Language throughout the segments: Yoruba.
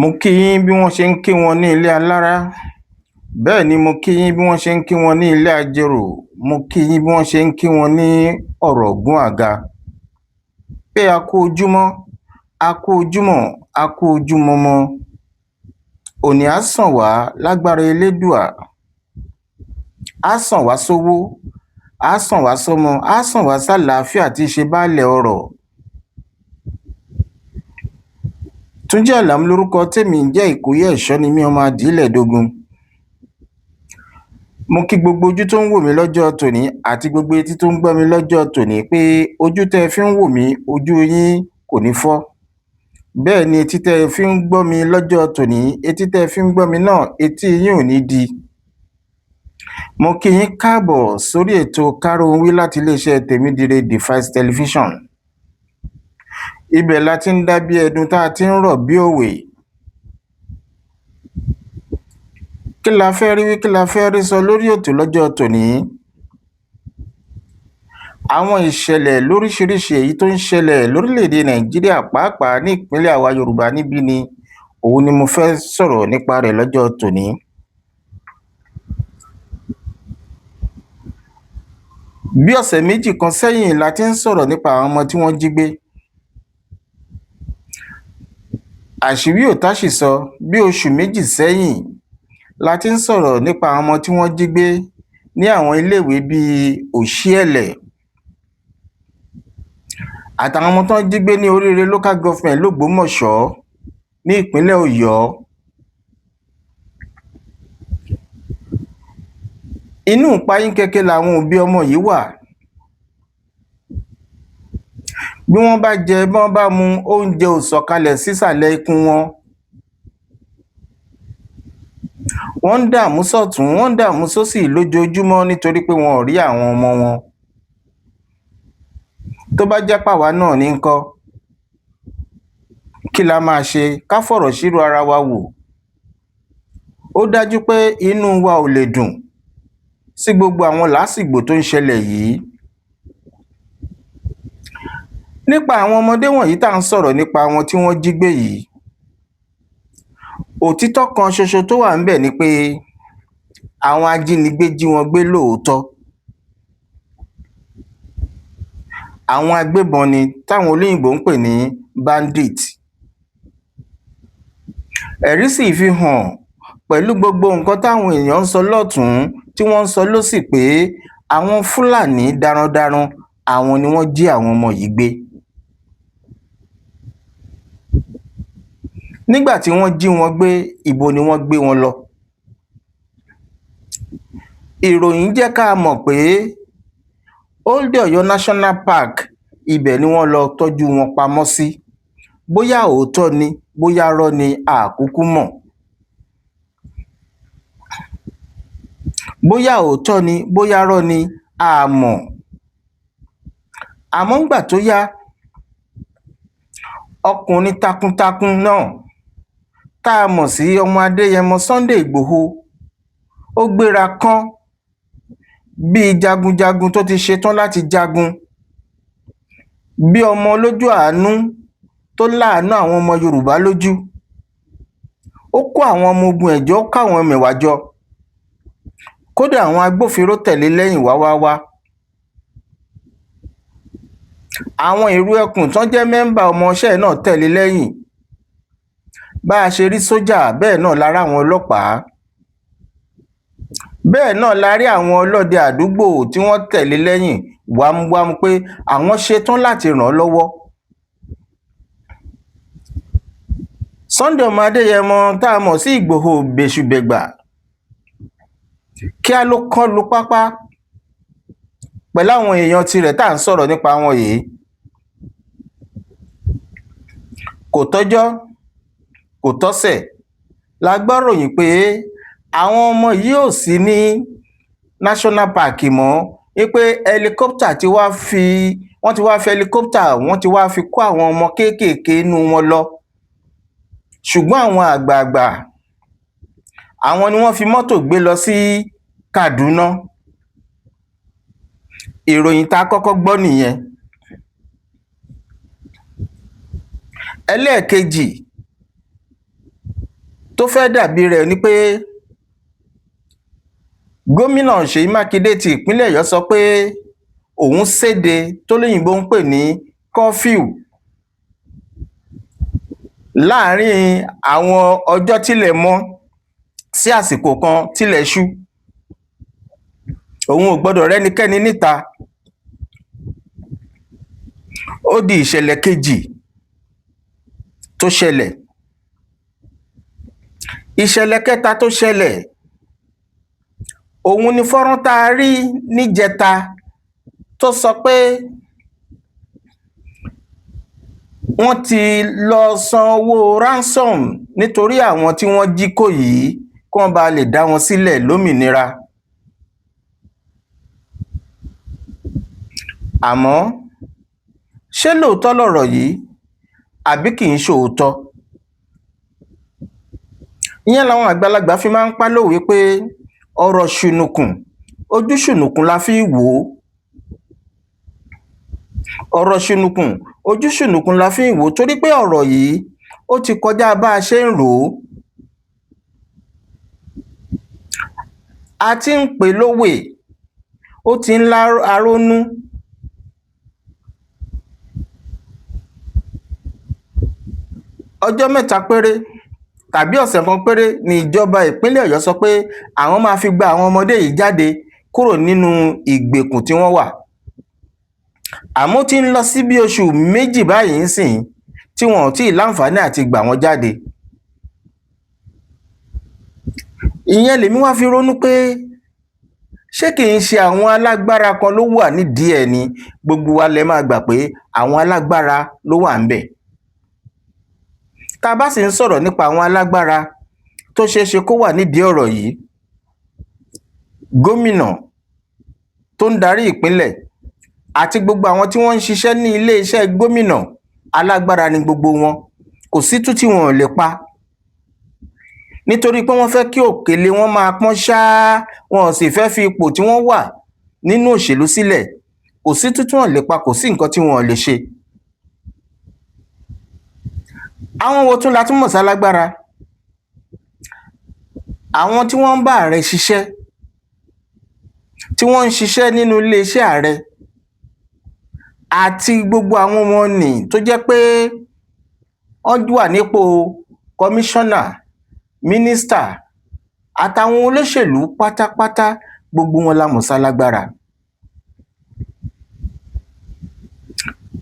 Mo kí yín bí wọ́n ṣe ń kí wọn ní ilé alára, bẹ́ẹ̀ ni mo kí yín bí wọ́n ṣe ń kí wọn ní ilé ajérò, mo kí yín bí wọ́n ṣe ń kí wọn ní ọ̀rọ̀ ògún àga. Pé a kú ojúmọ́, a kú ojúmọ́, a kú ojúmọmọ. Òní á sàn wá lágbára Elédùà, á sàn wá sówó, á sàn wá sọ́mọ, á sàn wá sálàáfíà tí í ṣe baálẹ̀ ọrọ̀. Túnjí Àlàmú lórúkọ tèmi ń jẹ́, Ìkòyí Ẹ̀ṣọ́ ni mí, ọmọ Adìílẹ̀ Dógún. Mo kí gbogbo ojú tó ń wò mí lọ́jọ́ tòní àti gbogbo etí tó ń gbọ́ mi lọ́jọ́ tòní pé ojú tẹ́ ẹ fi ń wò mí, ojú yín kò ní fọ́. Bẹ́ẹ̀ ni etí tẹ́ ẹ fi ń gbọ́ mi lọ́jọ́ tòní, etí tẹ́ ẹ fi ń gbọ́ mi náà, etí yín ò ní di. Mo kí yín káàbọ̀ sórí ètò Káróhunwí láti iléeṣẹ́ Tèmídire Device Television. Ibẹ̀ la ti ń dá bí ẹdun tá a ti ń rọ̀ bí òwe. Kí la fẹ́ rí wí, kí la fẹ́ rí sọ lórí ètò lọ́jọ́ tòní? Àwọn ìṣẹ̀lẹ̀ lóríṣiríṣi èyí tó ń ṣẹlẹ̀ lórílẹ̀‐èdè Nàìjíríà, pàápàá ní ìpínlẹ̀ àwa Yorùbá níbí ni òun ni mo fẹ́ sọ̀rọ̀ nípa rẹ̀ lọ́jọ́ tòní. Bí ọ̀sẹ̀ méjì kan sẹ́yìn la ti ń sọ̀rọ̀ nípa àwọn ọmọ tí wọ́n jí gbé. Àṣírí ò táṣìsọ, bí oṣù méjì sẹ́yìn la ti ń sọ̀rọ̀ nípa àwọn ọmọ tí wọ́n jí gbé ní àwọn iléèwé bíi Òṣìẹ̀lẹ̀ àtàwọn ọmọ tó ń jí gbé ní Oríire Local Government l'Ògbómọ̀ṣọ́ ní ìpínlẹ̀ Ọ̀yọ́. Inú ìpayínkeke làwọn òbí ọmọ yìí wà. Bí wọ́n bá jẹ, bí wọ́n bá mu, oúnjẹ ò sọ̀kalẹ̀ sísàlẹ̀ ikùn wọn. Wọ́n ń dààmú sọ́tùn, wọ́n ń dààmú sósì lójoojúmọ́ nítorí pé wọn ò rí àwọn ọmọ wọn. Tó bá jẹ́ pàwa náà ní ńkọ́? Kí la máa ṣe? Ká fọ̀rọ̀ ṣírò ara wa wò. Ó dájú pé inú wa ò lè dùn sí gbogbo àwọn làásìgbò tó ń ṣẹlẹ̀ yìí. Nípa àwọn ọmọdé wọ̀nyí tá à ń sọ̀rọ̀ nípa wọn tí wọ́n jí gbé yìí, òtítọ́ kan ṣoṣo tó wà ńbẹ̀ ni pé àwọn ajínigbé jí wọn gbé lóòótọ́. Àwọn agbébọn ni táwọn olóyìnbó ń pè ní bandit. Ẹ̀rí sì fi hàn pẹ̀lú gbogbo nǹkan táwọn èèyàn ń sọ lọ́tùn-ún tí wọ́n ń sọ lósì pé àwọn Fúlàní darandaran, àwọn ni wọ́n jí àwọn ọmọ yìí gbé. Nígbà tí wọ́n jí wọn gbé, ibo ni wọ́n gbé wọn lọ? Ìròyìn jẹ́ ká mọ̀ pé Old Ọ̀yọ́ National Park, ibẹ̀ ni wọ́n lọ tọ́jú wọn pamọ́ sí. Bóyá òótọ́ ni, bóyá irọ́ ni, a kúkú mọ̀. Bóyá òótọ́ ni, bóyá irọ́ ni, a mọ̀. Àmọ́ ńgbà tó yá, ọkùnrin takuntakun náà tá a mọ̀ sí ọmọ Adéyẹmọ Sunday Ìgbòho, ó gbéra kán bíi jagunjagun tó ti ṣetán láti jagun, bí ọmọ olójú àánú tó láàánú àwọn ọmọ Yorùbá lójú. Ó kó àwọn ọmọ ogun ẹ̀ jọ, ó káwọn mẹ̀wàá jọ. Kódà àwọn agbófinró tẹ̀lé lẹ́yìn wá. Àwọn èrò ẹkùn tán jẹ́ mẹ́ńbà ọmọọṣẹ́ náà tẹ̀lé lẹ́yìn. Bá a ṣe rí sójà, bẹ́ẹ̀ náà la rí àwọn ọlọ́pàá. Bẹ́ẹ̀ náà la rí àwọn ọlọ́dẹ àdúgbò tí wọ́n tẹ̀lé lẹ́yìn wámúwámú pé àwọn ṣetán láti ràn án lọ́wọ́. Sunday ọmọ Adéyẹmọ tá a mọ̀ sí Ìgbòho bẹ́ṣubẹ̀gbà, kíá ló kọlu pápá pẹ̀lú àwọn èèyàn tirẹ̀ tá à ń sọ̀rọ̀ nípa wọn yìí. Kò tọ́jọ́, kò tọ́sẹ̀, la gbọ́ ròyìn pé àwọn ọmọ yìí ò sí ní National Park mọ́, wípé helicopter ti wá fi helicopter, wọ́n ti wá fi kó àwọn ọmọ kéékèèké inú wọn lọ. Ṣùgbọ́n àwọn àgbààgbà, àwọn ni wọ́n fi mọ́tò gbé lọ sí Kaduna. Ìròyìn tá a kọ́kọ́ gbọ́ nìyẹn. Ẹlẹ́ẹ̀kejì, tó fẹ́ dàbí rẹ̀ ni pé gómìnà Ṣèyí Mákindé ti ìpínlẹ̀ Ọ̀yọ́ sọ pé òun séde tó lóyìnbó ń pè ní curfew láàárín àwọn ọjọ́ tílẹ̀ mọ́ sí àsìkò kan tílẹ̀ ṣú. Òun ò gbọ́dọ̀ rẹ́nikẹ́ni níta. Ó di ìṣẹ̀lẹ̀ kejì tó ṣẹlẹ̀. Ìṣẹ̀lẹ̀ kẹta tó ṣẹlẹ̀, òun ni fọ́nrán tá a rí níjẹta tó sọ pé wọ́n ti lọ san owó ransom nítorí àwọn tí wọ́n jí kó yìí kí wọ́n bá lè dá wọn sílẹ̀ lómìnira. Àmọ́ ṣé lóòótọ́ lọ̀rọ̀ yìí àbí kì í ṣòótọ́? Ìyẹn làwọn àgbàlagbà fi máa ń pa lówe pé ọ̀rọ̀ ṣùnùkùn ojú ṣùnùkùn la fi wò ó. Ọ̀rọ̀ ṣùnùkùn ojú ṣùnùkùn la fi wò ó torí pé ọ̀rọ̀ yìí ó ti kọjá bá a ṣe ń rò ó. A ti ń pè lówe, ó ti ń láronú. Ọjọ́ mẹ́ta péré tàbí ọ̀sẹ̀ kan péré ni ìjọba ìpínlẹ̀ Ọ̀yọ́ sọ pé àwọn máa fi gba àwọn ọmọdé yìí jáde kúrò nínú ìgbèkùn tí wọ́n wà. Àmọ́ tí ń lọ sí bí oṣù méjì báyìí ń sìn tí wọn ò tí ì láǹfààní àti gbà wọ́n jáde. Ìyẹn lèmi wá fi ronú pé ṣé kì í ṣe àwọn alágbára kan ló wà nídìí ẹ̀ ni? Gbogbo wa lẹ máa gbà pé àwọn alágbára ló wà ń bẹ̀. Tá a bá sì ń sọ̀rọ̀ nípa àwọn alágbára tó ṣeé ṣe kó wà nídìí ọ̀rọ̀ yìí, gómìnà tó ń darí ìpínlẹ̀ àti gbogbo àwọn tí wọ́n ń ṣiṣẹ́ ní ilé-iṣẹ́ gómìnà, alágbára ni gbogbo wọn. Kò sí tú tí wọn ò lè pa. Nítorí pé wọ́n fẹ́ kí òkèlè wọn máa pọ́n ṣáá, wọn ò sì fẹ́ fi ipò tí wọ́n wà nínú òṣèlú sílẹ̀. Kò sí tú tí wọn ò lè pa, kò sí nǹkan tí wọn ò lè ṣe. Àwọn wo tún la tún mọ̀ sí alágbára? Àwọn tí wọ́n ń bá ààrẹ ṣiṣẹ́, tí wọ́n ń ṣiṣẹ́ nínú iléeṣẹ́ ààrẹ, àti gbogbo àwọn wọn nì tó jẹ́ pé wọ́n wà nípò kọmíṣánná, mínísítà àtàwọn olóṣèlú pátápátá, gbogbo wọn la mọ̀ sí alágbára.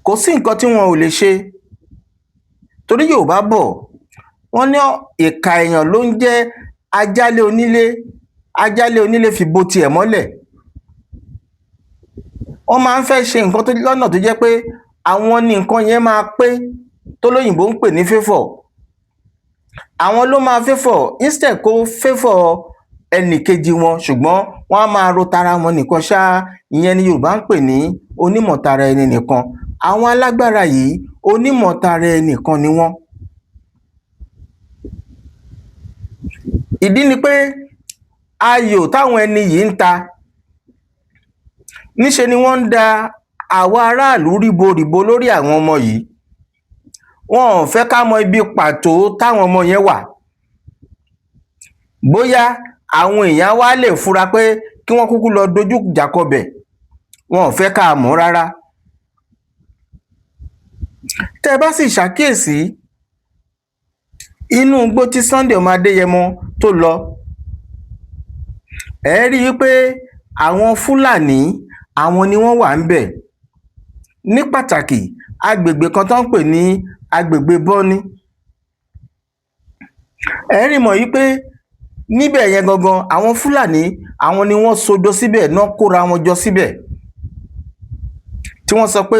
Kò sí nǹkan tí wọn ò lè ṣe. Torí Yorùbá bọ̀, wọ́n ní ìkà èèyàn ló ń jẹ́ ajálé onílé, ajálé onílé fi bo tiẹ̀ mọ́lẹ̀. Wọ́n máa ń fẹ́ ṣe nǹkan tó lọ́nà tó jẹ́ pé àwọn ni nǹkan yẹn máa pé tó lóyìnbó ń pè ní favour. Àwọn ló máa favour instead kó favour ẹnì kejì wọn, ṣùgbọ́n wọ́n á máa ro tara wọn nìkan ṣá. Ìyẹn ni Yorùbá ń pè ní onímọ̀tara ẹni nìkan. Àwọn alágbára yìí onímọ̀tara ẹni nìkan ni wọ́n. Ìdí ni pé ayò táwọn ẹni yìí ń ta, níṣe ni wọ́n ń da àwa aráàlú ríboríbo lórí àwọn ọmọ yìí. Wọn ò fẹ́ ká mọ ibi pàtó táwọn ọmọ yẹn wà. Bóyá àwọn èèyàn wá lè fura pé kí wọ́n kúkú lọ dojú ìjà kọ bẹ̀. Wọn ò fẹ́ ká mọ̀ rárá. Tẹ́ bá sì ṣàkíyèsí inú igbó tí Sunday ọmọ Adéyẹmọ tó lọ, ẹ rí i pé àwọn Fúlàní àwọn ni wọ́n wà ń bẹ̀. Ní pàtàkì agbègbè kan tó ń pè ní agbègbè Bọ́ní. Ẹ rí mọ̀ yí pé níbẹ̀ yẹn gangan àwọn Fúlàní àwọn ni wọ́n sodo síbẹ̀, náà kóra wọn jọ síbẹ̀, tí wọ́n sọ pé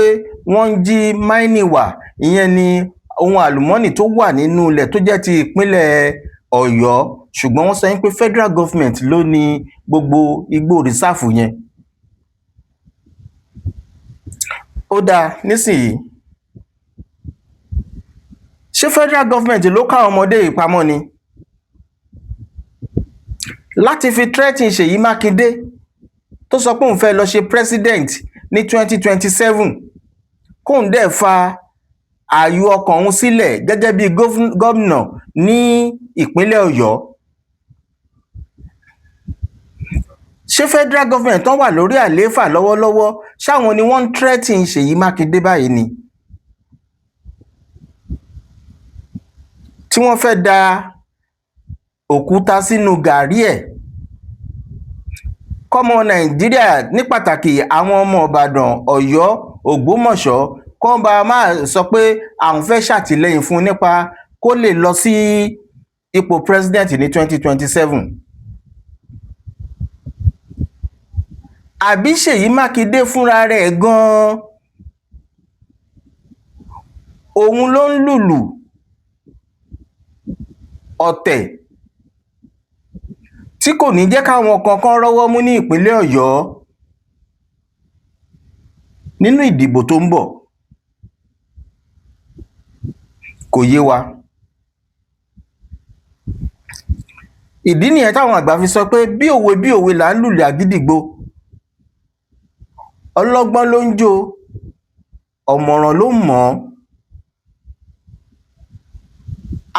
wọ́n ń jí máínì wà. Ìyẹn ni ohun àlùmọ́nì tó wà nínú ilẹ̀ tó jẹ́ ti ìpínlẹ̀ Ọ̀yọ́, ṣùgbọ́n wọ́n sọ pé federal government ló ní gbogbo igbó rìsáàfù yẹn. Ó dáa nísìnyí, ṣé federal government ló ká ọmọdé yìí pamọ́ ni? Láti fi threaten Ṣèyí Mákindé tó sọ pé òun fẹ́ lọ ṣe president ní 2027, kóun dẹ̀ fa ààyò ọkàn òun sílẹ̀ gẹ́gẹ́ bí gómìnà ní ìpínlẹ̀ Ọ̀yọ́. Ṣé federal government tán wà lórí àlééfà lọ́wọ́lọ́wọ́ ṣáwọn ni wọ́n ń threaten Ṣèyí Mákindé báyìí ni? Tí wọ́n fẹ́ da òkúta sínú gàárì ẹ̀ kọ́mọ Nàìjíríà ní pàtàkì àwọn ọmọ Ìbàdàn, Ọ̀yọ́, Ògbómọ̀ṣọ́ kọ́ bá máa sọ pé àwọn fẹ́ ṣàtìlẹ́yìn fún nípa kó lè lọ sí ipò president ní 2027. Àbí Ṣèyí Mákindé fúnra rẹ̀ gan-an òun ló ń lùlù ọ̀tẹ̀ tí kò ní jẹ́ káwọn kankan rọ́wọ́ mú ní ìpínlẹ̀ Ọ̀yọ́ nínú ìdìbò tó ń bọ̀? Kò yé wa. Ìdí nìyẹn táwọn àgbà fi sọ pé bí òwe là ń lùlù àgídìgbo, ọlọ́gbọ́n ló ń jó, ọ̀mọ̀ràn ló ń mọ̀ ọ́.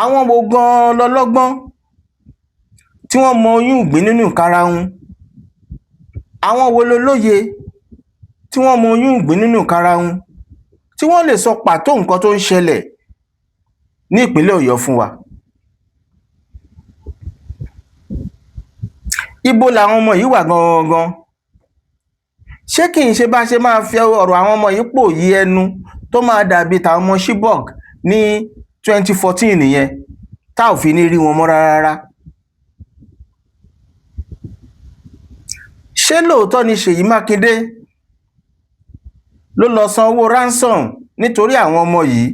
Àwọn wo gan-an lọlọ́gbọ́n tí wọ́n mọ oyún ìgbín nínú ìkarahun? Àwọn wo lolóye tí wọ́n mọ oyún ìgbín nínú ìkarahun tí wọ́n lè sọ pàtó nǹkan tó ń ṣẹlẹ̀ ní ìpínlẹ̀ Ọ̀yọ́ fún wa? Ibo làwọn ọmọ yìí wà gangan? Ṣé kì í ṣe bá ṣe máa fi ọ̀rọ̀ àwọn ọmọ yìí pò yí ẹnu tó máa dàbí tàwọn ọmọ Chibok ní 2014 nìyẹn tá ò fi ní rí wọn mọ́ rárá? Ṣé lóòótọ́ ni Ṣèyí Mákindé ló lọ san owó ransom nítorí àwọn ọmọ yìí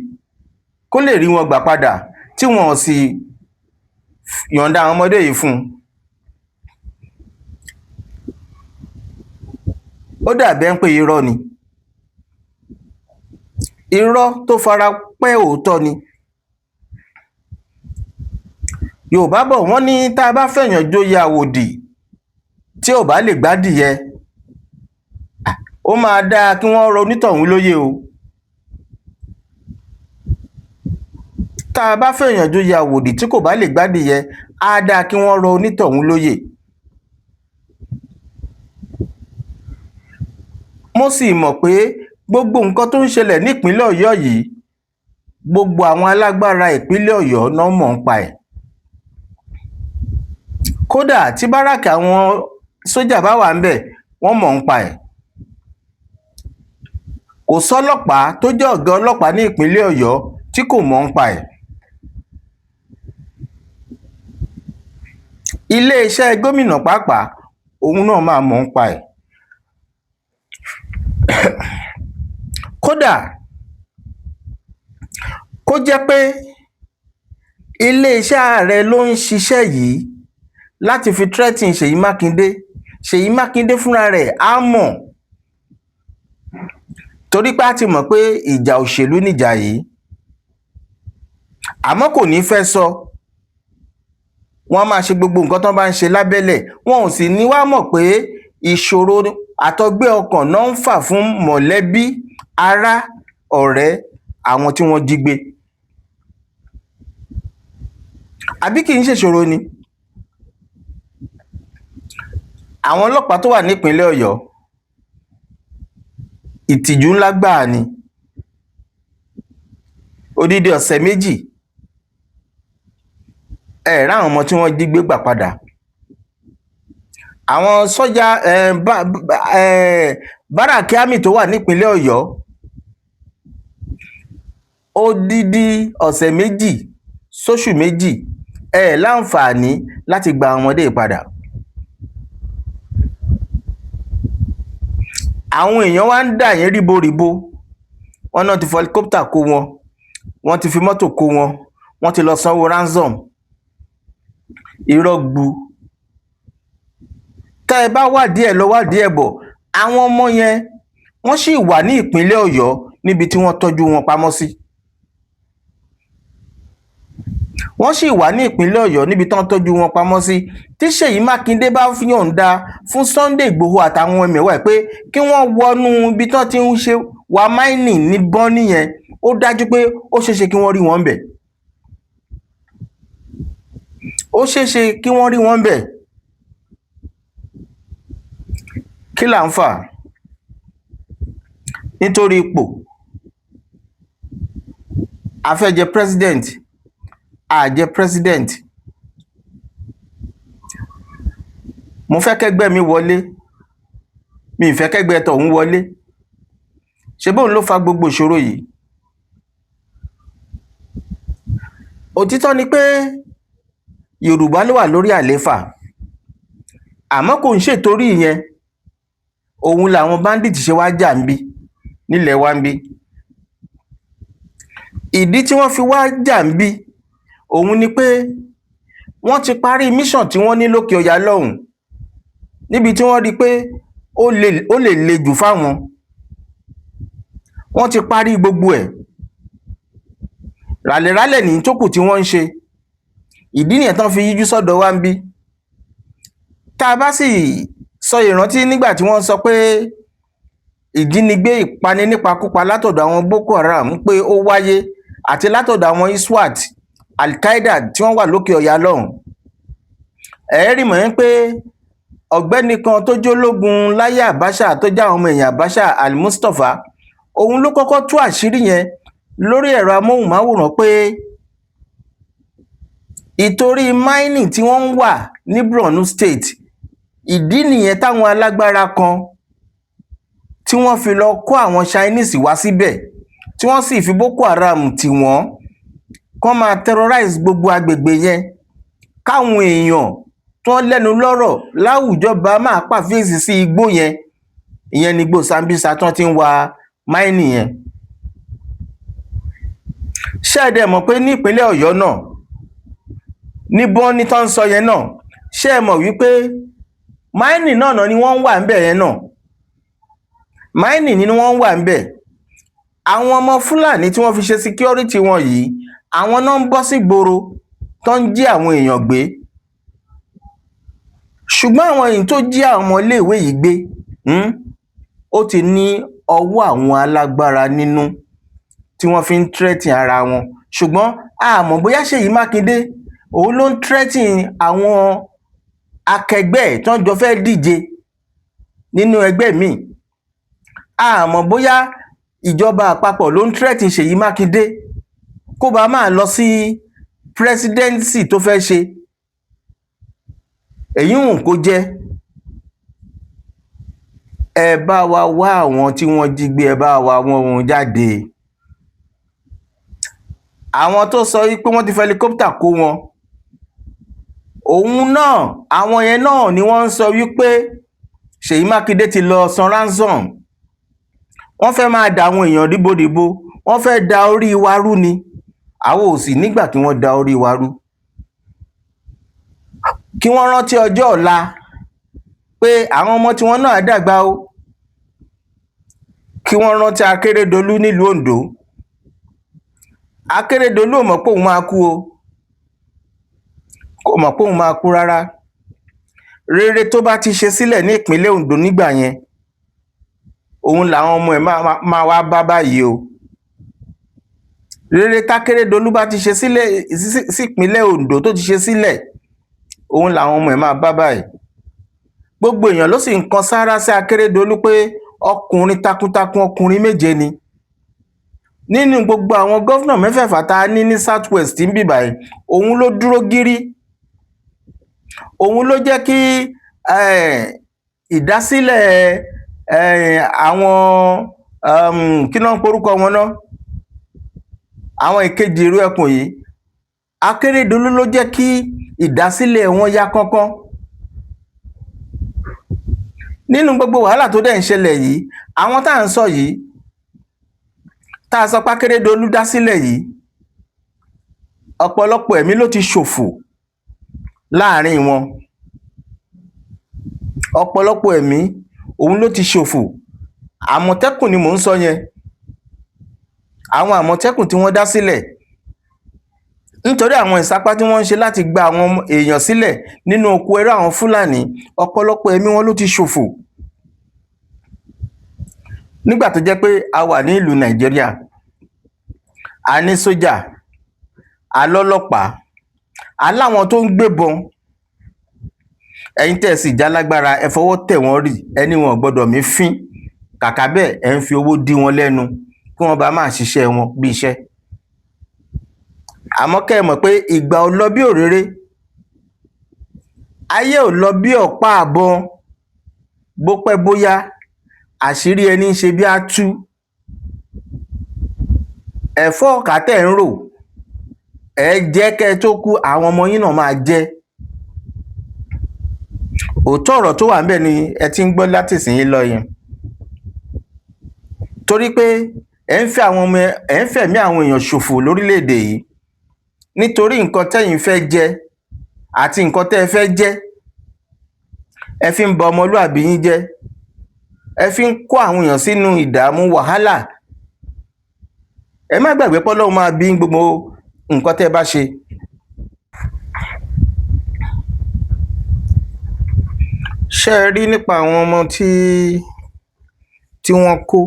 kó lè rí wọn gbà padà tí wọn ò sì yọ̀ǹda àwọn ọmọdé yìí fún un? Ó dàbí pé irọ́ ni, irọ́ tó fara pẹ́ òótọ́ ni. Yorùbá bọ̀ wọ́n ní tá a bá fẹ̀yàn joyè àwòdì tí ò bá lè gbádìyẹ, ó máa dáa kí wọ́n rọ onítọ̀hún lóyè o. Tá a bá fẹ̀yàn joyè àwòdì tí kò bá lè gbádìyẹ, á dáa kí wọ́n rọ onítọ̀hún lóyè. Mo sì mọ̀ pé gbogbo nǹkan tó ń ṣẹlẹ̀ nípínlẹ̀ Ọ̀yọ́ yìí, gbogbo àwọn alágbára ìpínlẹ̀ Ọ̀yọ́ náà mọ̀ ń pa ẹ̀. Kódà tí báràkì àwọn sójà bá wà ń bẹ̀, wọ́n mọ̀ ń pa ẹ̀. Kò sọ́lọ́pàá tó jẹ́ ọ̀gá ọlọ́pàá ní ìpínlẹ̀ Ọ̀yọ́ tí kò mọ̀ ń pa ẹ̀. Iléeṣẹ́ gómìnà pàápàá òun náà máa mọ̀ ń pa ẹ̀. Kódà kó jẹ́ pé iléeṣẹ́ ààrẹ ló ń ṣiṣẹ́ yìí láti fi threaten Ṣèyí Mákindé, Ṣèyí Mákindé fúnra rẹ̀ á mọ̀, torí pé a ti mọ̀ pé ìjà òṣèlú nìjà yìí, àmọ́ kò ní fẹ́ sọ. Wọ́n máa ṣe gbogbo nǹkan tó bá ń ṣe lábẹ́lẹ̀, wọn ò sì ní wá mọ̀ pé ìṣòro àtọgbẹ́ ọkàn náà ń fà fún mọ̀lẹ́bí, ará, ọ̀rẹ́ àwọn tí wọ́n jí gbé. Àbí kì í ṣèṣòro ni? Àwọn ọlọ́pàá tó wà nípínlẹ̀ Ọ̀yọ́, ìtìjú ńlá gbáà ni. Odidi ọ̀sẹ̀ méjì ẹ ráwọn ọmọ tí wọ́n jí gbé gbà padà. Àwọn sọ́jà báràkì àmì tó wà nípínlẹ̀ Ọ̀yọ́, odidi ọ̀sẹ̀ méjì sóṣù méjì ẹ láǹfààní láti gba àwọn ọmọdé padà. Àwọn èèyàn wá ń dà yín ríboríbo, wọ́n náà ti fi helicopter kó wọn, wọ́n ti fi mọ́tò kó wọn, wọ́n ti lọ sanwó ransom. Irọ́ gbu. Tá ẹ bá wádìí ẹ̀ lọ wádìí ẹ̀ bọ̀, àwọn ọmọ yẹn wọ́n sì wà ní ìpínlẹ̀ Ọ̀yọ́ níbi tí wọ́n tọ́jú wọn pamọ́ sí. Wọ́n sì wà ní ìpínlẹ̀ Ọ̀yọ́ níbi tí wọ́n tọ́jú wọn pamọ́ sí. Tí Ṣèyí Mákindé bá yọ̀ǹda fún Sunday Igboho àtàwọn ẹmẹ̀wà ẹ̀ pé kí wọ́n wọnú ibi tí wọ́n ti ń ṣe wa mining ní Bọ́ní yẹn, ó dájú pé ó ṣeéṣe kí wọ́n rí wọn bẹ̀. Ó ṣeéṣe kí wọ́n rí wọn bẹ̀. Kí là ń fà? Nítorí ipò. A fẹ́ jẹ president, a jẹ president. Mo fẹ́ kẹ́gbẹ́ mi wọlé, mi ì fẹ́ kẹ́gbẹ́ tọ̀hún wọlé. Ṣé bóun ló fa gbogbo ìṣòro yìí? Òtítọ́ ni pé Yorùbá ló wà lórí àlééfà, àmọ́ kò ń ṣètorí ìyẹn òun làwọn bandit ṣe wá jà ń bí nílẹ̀ wa ń bí. Ìdí tí wọ́n fi wá jà ń bí òun ni pé wọ́n ti parí mission tí wọ́n ní lókè ọya lọ́hùn, níbi tí wọ́n rí pé ó lè le jù fáwọn. Wọ́n ti parí gbogbo ẹ̀. Ràlẹ̀rálẹ̀ ní tó kù tí wọ́n ń ṣe. Ìdí nìyẹn tán fi yíjú sọ́dọ̀ wa ń bí. Tá a bá sì sọ ìrántí nígbà tí wọ́n sọ pé ìjínigbé ìpani nípakúpa látọ̀dọ̀ àwọn Boko Haram pé ó wáyé àti látọ̀dọ̀ àwọn ISWAT, Al-Qaeda tí wọ́n wà lókè ọya lọ́hùn. Rí mọ̀ pé ọ̀gbẹ́ni kan tó jólógun láyé Abacha tó já ọmọ èèyàn Abacha, Al-Mustapha, òun ló kọ́kọ́ tú àṣírí yẹn lórí ẹ̀rọ amóhùnmáwòrán pé ìtorí mining tí wọ́n ń wà ní Borno State, ìdí nìyẹn táwọn alágbára kan tí wọ́n fi lọ kó àwọn Chinese wá síbẹ̀, tí wọ́n sì fi Boko Haram tì wọ́n kán máa terrorize gbogbo agbègbè yẹn, káwọn èèyàn tí wọ́n lẹ́nu lọ́rọ̀ láwùjọ bá máa pàfíèsì sí igbó yẹn, ìyẹn ni igbó Sambisa tí wọ́n ti ń wa mining yẹn. Ṣé ẹ dẹ̀ mọ̀ pé ní ìpínlẹ̀ Ọ̀yọ́ náà, ní bọ́n ní tán ń sọ yẹn náà, ṣé ẹ mọ̀ wípé mining náà ni wọ́n ń wà ńbẹ̀ yẹn náà? Mining ni wọ́n ń wà ńbẹ̀. Àwọn ọmọ Fúlàní tí wọ́n fi ṣe security wọn yìí, àwọn náà ń bọ́ sí gboro tó ń jí àwọn èèyàn gbé. Ṣùgbọ́n àwọn èyí tó jí àwọn ọmọ iléèwé yìí gbé, ó ti ní ọwọ́ àwọn alágbára nínú tí wọ́n fi ń threaten ara wọn. Ṣùgbọ́n a mọ̀ bóyá Ṣèyí Mákindé òun ló ń threaten àwọn akẹgbẹ́ tó ń jọ fẹ́ díje nínú ẹgbẹ́ míì. A mọ̀ bóyá ìjọba àpapọ̀ ló ń threaten Ṣèyí Mákindé kó bá máa lọ sí presidency tó fẹ́ ṣe. Èyí hùn kó jẹ́, ẹ bá wa wá àwọn tí wọ́n jí gbé, ẹ bá wa wọ́n wọn jáde. Àwọn tó sọ wípé wọ́n ti fi helicopter kó wọn, òun náà, àwọn yẹn náà ni wọ́n ń sọ wípé Ṣèyí Mákindé ti lọ san ransom. Wọ́n fẹ́ máa da àwọn èèyàn ríbodìbo, wọ́n fẹ́ da orí wa rú ni. Àwọn ò sì nígbà kí wọ́n da orí wa rú. Kí wọ́n rántí ọjọ́ ọ̀la pé àwọn ọmọ tí wọ́n náà dàgbà o. Kí wọ́n rántí Akérédolú nílùú Oǹdó. Akérédolú ò mọ̀ pé òun máa kú o. Kò mọ̀ pé òun máa kú rárá. Rere tó bá ti ṣe sílẹ̀ ní ìpínlẹ̀ Oǹdó nígbà yẹn, òun làwọn ọmọ ẹ̀ máa wá bá báyìí o. Rere tákérédolú bá ti ṣe sílẹ̀ sí ìpínlẹ̀ Oǹdó tó ti ṣe sílẹ̀, òun làwọn ọmọ ẹ̀ máa bá báyìí. Gbogbo èèyàn ló sì ń kan sáárá sí Akérédolú pé ọkùnrin takuntakun, ọkùnrin méje ni. Nínú gbogbo àwọn gọ́fúnà mẹ́fẹ̀ẹ̀fà tá a ní ní South West ń bì báyìí, òun ló dúró gírí. Òun ló jẹ́ kí ìdásílẹ̀ àwọn kí náà ń porúkọ wọn náà, àwọn ìkejì ìrú ẹkùn yìí, Akérédolú ló jẹ́ kí ìdásílẹ̀ wọn yá kánkán. Nínú gbogbo wàhálà tó dẹ̀ ń ṣẹlẹ̀ yìí, àwọn tá à ń sọ yìí, tá a sọ pé Akérédolú dá sílẹ̀ yìí, ọ̀pọ̀lọpọ̀ ẹ̀mí ló ti ṣòfò láàrin wọn. Ọ̀pọ̀lọpọ̀ ẹ̀mí òun ló ti ṣòfò. Àmọ̀tẹ́kùn ni mò ń sọ yẹn. Àwọn àmọ̀tẹ́kùn tí wọ́n dá sílẹ̀ nítorí àwọn ìsapá tí wọ́n ń ṣe láti gba àwọn èèyàn sílẹ̀ nínú oko ẹrú àwọn Fúlàní, ọ̀pọ̀lọpọ̀ ẹ̀mí wọn ló ti ṣòfò. Nígbà tó jẹ́ pé a wà ní ìlú Nàìjíríà, a ní sójà, a lọ́lọ́pàá, a láwọn tó ń gbébọn. Ẹ̀yin tẹ́ sì jálágbára ẹ fọwọ́ tẹ̀ wọ́n rì, ẹni wọn ò gbọ́dọ̀ mí fín. Kàkà bẹ́ẹ̀ ẹ ń fi owó dí wọn lẹ́nu kí wọ́n bá máa ṣiṣẹ́ wọn bí iṣẹ́. Àmọ́ kẹ́ ẹ mọ̀ pé ìgbà ò lọ bí òréré, ayé ò lọ bí ọ̀pá àbọn. Bó pẹ́ bóyá àṣírí ẹni ń ṣe bí á tú. Ẹ̀fọ́ ọ̀kà tẹ̀ ń rò ẹ jẹ́ kẹ́ ẹ tó kú, àwọn ọmọ yín náà máa jẹ. Òótọ́ ọ̀rọ̀ tó wà ńbẹ̀ ni ẹ ti ń gbọ́ látìsínyìí lọ yẹn. Torí pé ẹ ń fẹ̀mí àwọn èèyàn ṣòfò lórílẹ̀‐èdè yìí nítorí nǹkan tẹ́yin fẹ́ jẹ àti nǹkan tẹ́ ẹ fẹ́ jẹ́. Ẹ fi ń ba ọmọlúàbí yín jẹ́, ẹ fi ń kó àwọn èèyàn sínú ìdààmú wàhálà. Ẹ má gbàgbé pé Ọlọ́run máa bí gbogbo nǹkan tẹ́ ẹ bá ṣe. Ṣé ẹ rí nípa àwọn ọmọ tí wọ́n kó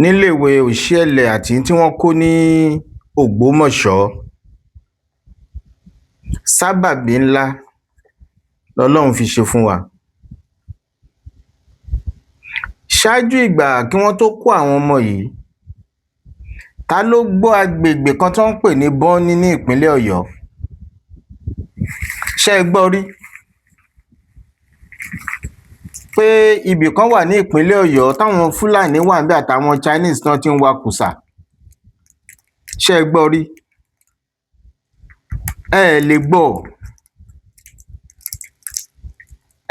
níléèwé Òṣìẹ̀lẹ̀ àti tí wọ́n kó ní Ògbómọ̀ṣọ́? Sábàbí ńlá lọ́lọ́run fi ṣe fún wa. Ṣáájú ìgbà kí wọ́n tó kó àwọn ọmọ yìí, ta ló gbọ́ agbègbè kan tó ń pè ní Bọ́ní ní ìpínlẹ̀ Ọ̀yọ́? Ṣé ẹ gbọ́ rí pé ibì kan wà ní ìpínlẹ̀ Ọ̀yọ́ táwọn Fúlàní wà níbẹ̀ àtàwọn Chinese náà ti ń wa kùsà? Ṣé ẹ gbọ́ rí? Ẹ lè gbọ́.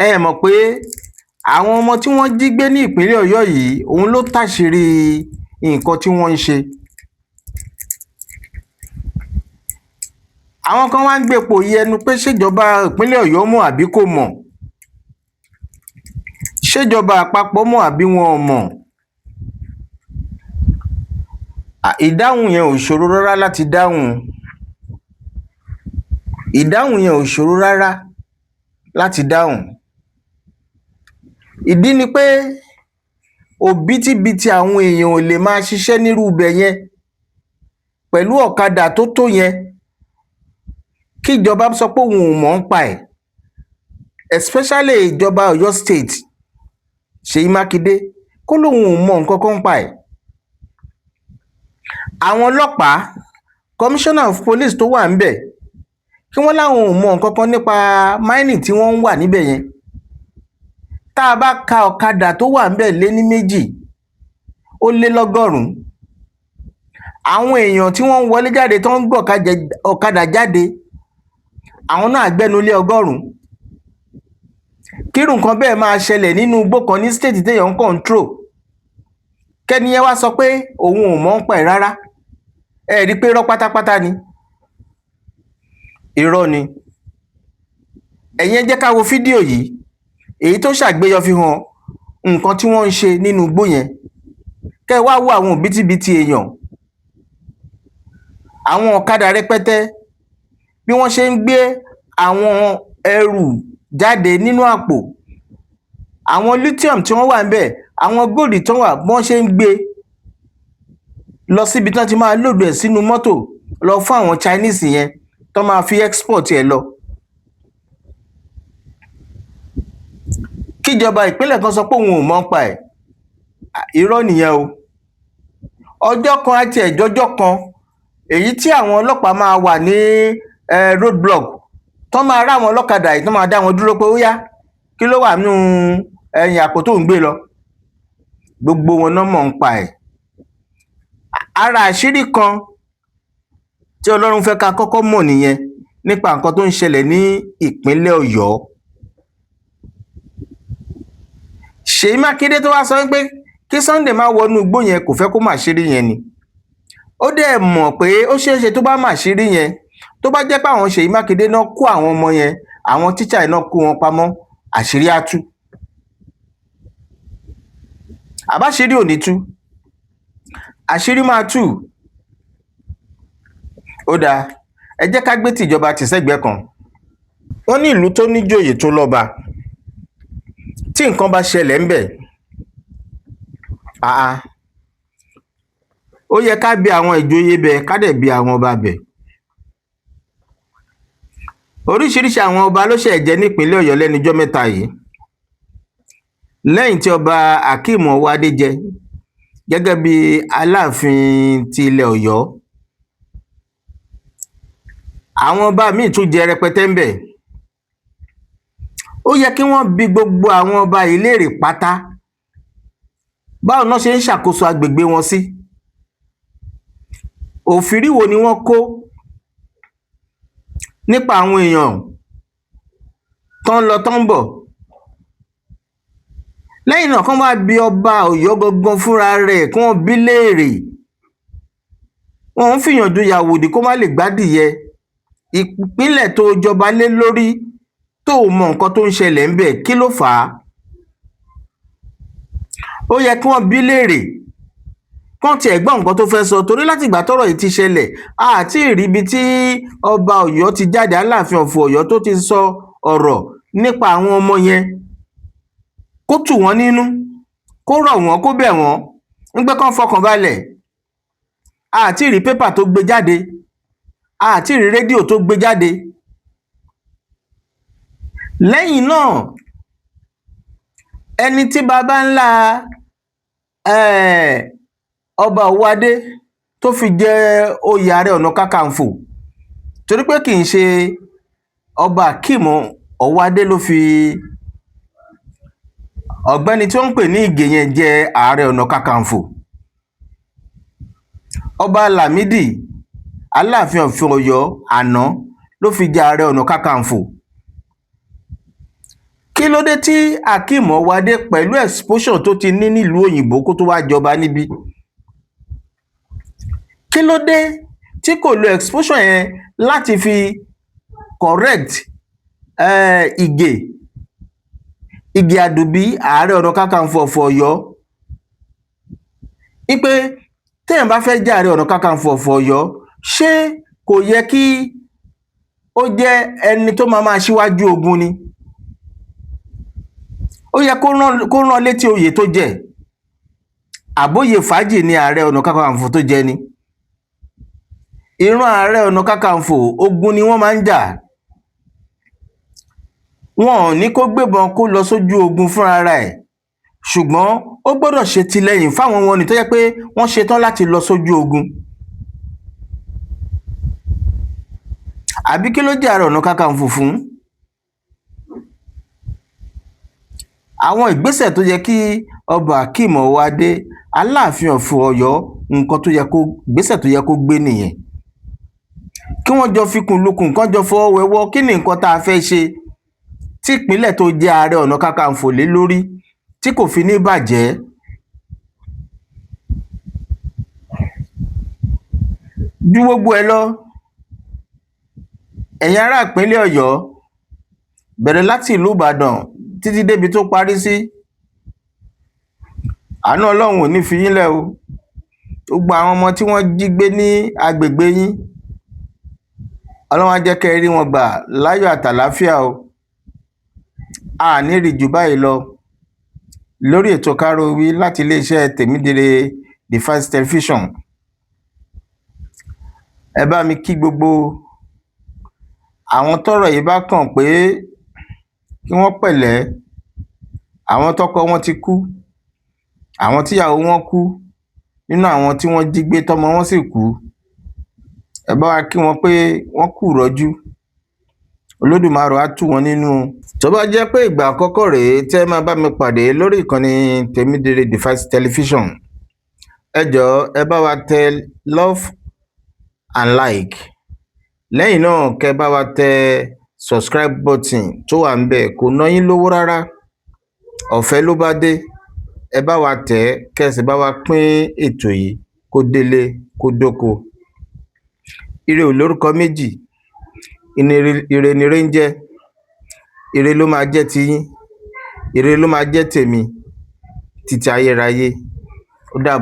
Ẹ mọ̀ pé àwọn ọmọ tí wọ́n jí gbé ní ìpínlẹ̀ Ọ̀yọ́ yìí òun ló táṣìírí nǹkan tí wọ́n ń ṣe. Àwọn kan wá ń gbèpò yẹnu pé ṣèjọba ìpínlẹ̀ Ọ̀yọ́ mọ̀ àbí kò mọ̀, ṣèjọba àpapọ̀ mọ̀ àbí wọn ò mọ̀. Ìdáhùn yẹn ò ṣòro rárá láti dáhùn. Ìdáhùn yẹn ò ṣòro rárá láti dáhùn. Ìdí ni pé òbítíbitì àwọn èèyàn ò lè máa ṣiṣẹ́ nírú ibẹ̀ yẹn pẹ̀lú ọ̀kadà tó tó yẹn kí ìjọba sọ pé òun ò mọ̀ ń pa ẹ̀, especially ìjọba Ọ̀yọ́ state Ṣèyí Mákindé kó lóun ò mọ̀ nǹkan kan ń pa ẹ̀. Àwọn ọlọ́pàá, commissioner of police tó wà ńbẹ̀ kí wọ́n láwọn ò mọ̀ nǹkan kan nípa mining tí wọ́n ń wà níbẹ̀ yẹn. Tá a bá ka ọ̀kadà tó wà ńbẹ̀ lé ní 2 ó lé lọ́gọ́rùn-ún. Àwọn èèyàn tí wọ́n ń wọlé jáde tó ń gbọ́ ọ̀kadà jáde, àwọn náà gbẹ́nulé 100. Kírù nǹkan bẹ́ẹ̀ máa ṣẹlẹ̀ nínú igbó kan ní state téèyàn ń control, kẹ́ni yẹn wá sọ pé òun ò mọ̀ ń pa ẹ̀ rárá. Ẹ rí i pé irọ́ pátápátá ni. Irọ́ ni. Ẹ̀yin ẹ jẹ́ ká wo fídíò yìí, èyí tó ṣàgbéyọ fi hàn nǹkan tí wọ́n ń ṣe nínú igbó yẹn. Kẹ́ ẹ wá wo àwọn òbítíbitì èèyàn, àwọn ọ̀kadà rẹpẹtẹ bí wọ́n ṣe ń gbé àwọn ẹrù jáde nínú àpò, àwọn lithium tí wọ́n wà ńbẹ̀, àwọn góòlù tí wọ́n wà bí wọ́n ṣe ń gbé lọ síbi tí wọ́n ti máa lòdù ẹ̀ sínú mọ́tò lọ fún àwọn Chinese yẹn tó máa fi export ẹ̀ lọ. Kíjọba ìpínlẹ̀ kan sọ pé òun ò mọ̀ ń pa ẹ̀, irọ́ nìyẹn o. Ọjọ́ kan àti ẹ̀jọ́jọ́ kan èyí tí àwọn ọlọ́pàá máa wà ní road block tó máa rá àwọn ọlọ́kadà yìí tó máa dá wọn dúró pé ó yá kí ló wà nínú ẹ̀yìn àpò tó ń gbé lọ. Gbogbo wọn náà mọ̀ ń pa ẹ̀. Ara àṣírí kan tí Ọlọ́run fẹ́ ká kọ́kọ́ mọ̀ nìyẹn nípa nǹkan tó ń ṣẹlẹ̀ ní ìpínlẹ̀ Ọ̀yọ́. Ṣèyí Mákindé tó wá sọ pé kí Sunday má wọnú igbó yẹn kò fẹ́ kó mà ṣírí yẹn ni. Ó dẹ̀ mọ̀ pé ó ṣeéṣe tó bá mà ṣírí yẹn, tó bá jẹ́ pé àwọn Ṣèyí Mákindé náà kó àwọn ọmọ yẹn, àwọn tíṣà yẹn náà kó wọn pamọ́, àṣírí á tú. Àbáṣírí ò ní tú, àṣírí máa tú. Ó dáa, ẹ jẹ́ ká gbé tìjọba tì sẹ́gbẹ̀ẹ́ kan. Wọ́n ní ìlú tó níjòyè tó lọ́ba, tí nǹkan bá ṣẹlẹ̀ ńbẹ̀, ó yẹ ká bi àwọn ìjòyè bẹ̀ ká dẹ̀ bi àwọn ọba bẹ̀. Oríṣiríṣi àwọn ọba ló ṣẹ̀ jẹ nípínlẹ̀ Ọ̀yọ́ lẹ́nujọ́ mẹ́ta yìí lẹ́yìn tí ọba Akeem Ọwọ́adé jẹ gẹ́gẹ́ bí Aláàfin ti ilẹ̀ Ọ̀yọ́. Àwọn ọba míì tún jẹ rẹpẹtẹ ń bẹ̀. Ó yẹ kí wọ́n bi gbogbo àwọn ọba yìí léèrè pátá báwo náà ṣe ń ṣàkóso agbègbè wọn sí. Òfìrí wo ni wọ́n kó nípa àwọn èèyàn tó ń lọ tó ń bọ̀. Lẹ́yìn náà kán wá bi ọba Ọ̀yọ́ gangan fúnra rẹ̀ kí wọ́n bi léèrè. Wọ́n ń fìyàn du yàwòdì kó má lè gbádìyẹ. Ìpínlẹ̀ tó jọba lé lórí tó mọ nǹkan tó ń ṣẹlẹ̀ ń bẹ̀, kí ló fà á? Ó yẹ kí wọ́n bi léèrè kán tiẹ̀ gbọ́ nǹkan tó fẹ́ sọ, torí láti ìgbà tọ́rọ̀ yìí ti ṣẹlẹ̀ àti ìríbi tí ọba Ọ̀yọ́ ti jáde, Aláàfin of Ọ̀yọ́ tó ti sọ ọ̀rọ̀ nípa àwọn ọmọ yẹn, kó tù wọ́n nínú, kó rọ̀ wọ́n, kó bẹ̀ wọ́n ń pé kán fọkàn balẹ̀. Àti ìrí pépà tó gbé jáde, àti ìrí rédíò tó gbé jáde. Lẹ́yìn náà ẹni tí baba ńlá ọba Ọwọ́adé tó fi jẹ oyè Ààrẹ Ọ̀nà Kakanfò, torí pé kì í ṣe ọba Akeem Ọwọ́adé ló fi ọ̀gbẹ́ni tí wọ́n ń pè ní Ìgè yẹn jẹ Ààrẹ Ọ̀nà Kakanfò. Ọba Lámídì Aláàfin of Ọ̀yọ́ àná ló fi jẹ Ààrẹ Ọ̀nà Kakanfò. Kí ló dé tí Akeem Ọwọ́adé pẹ̀lú exposure tó ti ní nílùú òyìnbó kó tó wá jọba níbí? Kí ló dé tí kò lo exposure yẹn láti fi correct Ìgè Àdùbí Ààrẹ Ọ̀nà Kakanfò of Ọ̀yọ́? Ipe téèyàn bá fẹ́ jẹ́ Ààrẹ Ọ̀nà Kakanfò of Ọ̀yọ́, ṣé kò yẹ kí ó jẹ́ ẹni tó máa ṣíwájú ogun ni? Ó yẹ kó rán létí oyè tó jẹ, àbóyè fàájì ni Ààrẹ Ọ̀nà Kakanfò tó jẹ ni? Ìran Ààrẹ Ọ̀nà Kakanfò ogun ni wọ́n máa ń jà. Wọn ò ní kó gbébọn kó lọ sójú ogun fúnra ẹ̀, ṣùgbọ́n ó gbọ́dọ̀ ṣètìlẹ́yìn fáwọn wọn ni tó yẹ pé wọ́n ṣetán láti lọ sójú ogun. Àbí kí ló jẹ́ Ààrẹ Ọ̀nà Kakanfò fún? Àwọn ìgbésẹ̀ tó yẹ kí ọba Akeem Ọwọ́adé Aláàfin of Ọ̀yọ́ ìgbésẹ̀ tó yẹ kó gbé nìyẹn. Kí wọ́n jọ fikùn lukùn, kán jọ fọwọ́ wẹwọ́, kí ni nǹkan tá a fẹ́ ṣe tí ìpínlẹ̀ tó jẹ́ Ààrẹ Ọ̀nà Kakanfò lé lórí tí kò fi ní bàjẹ́. Ju gbogbo ẹ lọ, ẹ̀yin ará ìpínlẹ̀ Ọ̀yọ́, bẹ̀rẹ̀ láti ìlú Ìbàdàn títí débi tó parí sí, àánú Ọlọ́run ò ní fi yín lẹ̀ o. Gbogbo àwọn ọmọ tí wọ́n jí gbé ní agbègbè yín, Ọlọ́run á jẹ́ kẹ́ ẹ rí wọn gbà láyọ̀ àtàlàáfíà o. A ní rí jù báyìí lọ lórí ètò Kárówí láti iléeṣẹ́ Tèmídire Device Television. Ẹ bá mi kí gbogbo àwọn tọ́rọ̀ yìí bá kàn pé kí wọ́n pẹ̀lẹ́, àwọn tọ́kọ wọn ti kú, àwọn tíyàwó wọn kú, nínú àwọn tí wọ́n jí gbé tọ́mọ wọn sì kú. Ẹ bá wa kí wọn pé wọ́n kú ìrọ́jú, Olódùmarè á tù wọ́n nínú. Tó bá jẹ́ pé ìgbà àkọ́kọ́ rèé tẹ́ máa bá mi pàdé lórí ìkànnì Tèmídire Device Television, ẹ jọ̀ọ́ ẹ bá wa tẹ love and like. Lẹ́yìn náà kẹ́ bá wa tẹ subscribe button tó wà ńbẹ̀, kò ná yín lówó rárá, ọ̀fẹ́ ló bá dé. Ẹ bá wa tẹ̀ kẹ́ sì bá wa pín ètò yìí kó délé kó dóko. Ire ò lórúkọ méjì, ire ni ire ń jẹ́. Ire ló máa jẹ́ tiyín, ire ló máa jẹ́ tèmi títí ayérayé. Ó dàbọ̀.